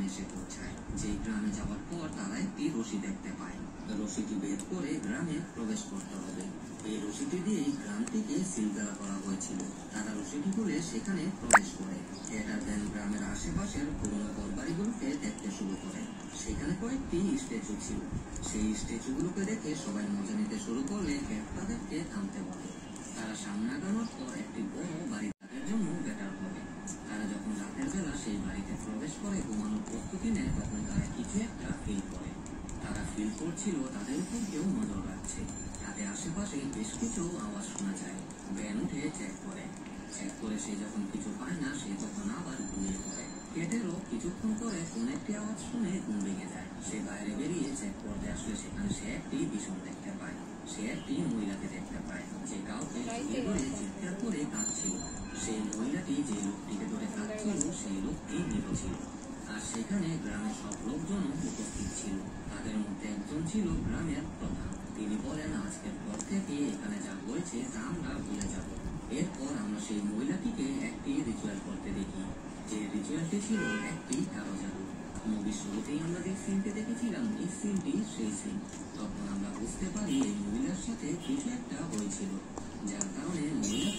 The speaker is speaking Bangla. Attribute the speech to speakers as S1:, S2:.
S1: এসে পৌঁছায়। যে গ্রামে যাওয়ার পর তারা একটি রশি দেখতে পায়। রশিটি বের করে গ্রামে প্রবেশ করতে হবে। এই রশিটি দিয়েই গ্রামটিকে সিলগালা করা হয়েছিল। তারা রশিটি খুলে সেখানে প্রবেশ করে। ক্যাটারব্যান গ্রামের আশেপাশের পুরোনো ঘরবাড়িগুলোকে দেখতে শুরু করে। সেখানে কয়েকটি স্ট্যাচু ছিল। সেই স্ট্যাচুগুলোকে দেখে সবাই মজা নিতে শুরু করলে ক্যাট তাদেরকে থামতে বলে। তারা সামনে আগানোর পর একটি বড় বাড়ি তাদের জন্য বেটার হবে। তারা যখন রাতের বেলা সেই বাড়িতে প্রবেশ করে ঘুমানোর প্রস্তুতি নেয়, তখন তারা কিছু একটা ফিল করে। তারা ফিল করছিল তাদের উপর কেউ নজর রাখছে। তাদের আশেপাশে বেশ কিছু আওয়াজ শোনা যায়। ব্যান উঠে চেক করে সে যখন কিছু পায় না, সে তখন আবার ঘুমিয়ে পড়ে। ক্যাটেরও কিছুক্ষণ পরে কোন একটি আওয়াজ শুনে ঘুম ভেঙে যায়। সে বাইরে বেরিয়ে চেক করতে আসলে সেখানে সে একটি ভীষণ দেখতে পায়। সে একটি মহিলাকে দেখতে পায় যে কাউকে জড়িয়ে ধরে চিৎকার করে কাঁদছিল। সেই মহিলাটি যে লোকটিকে ধরে কাঁদছিল সেই লোকটি মৃত ছিল। আর সেখানে গ্রামের সব লোকজন উপস্থিত ছিল। তাদের মধ্যে একজন ছিল গ্রামের প্রধান। তিনি বলেন, আজকের পর থেকে এখানে যা হয়েছে তা আমরা ভুলে যাব। এরপর আমরা সেই মহিলাটিকে একটি রিচুয়াল করতে দেখি। যে রিচুয়ালটি ছিল একটি কালো জাদু। মুভির শুরুতেই আমরা যে সিনটি দেখেছিলাম, এই সিনটি সেই সিন। তখন আমরা বুঝতে পারি এই মহিলার সাথে কিছু একটা হয়েছিল, যার কারণে মহিলা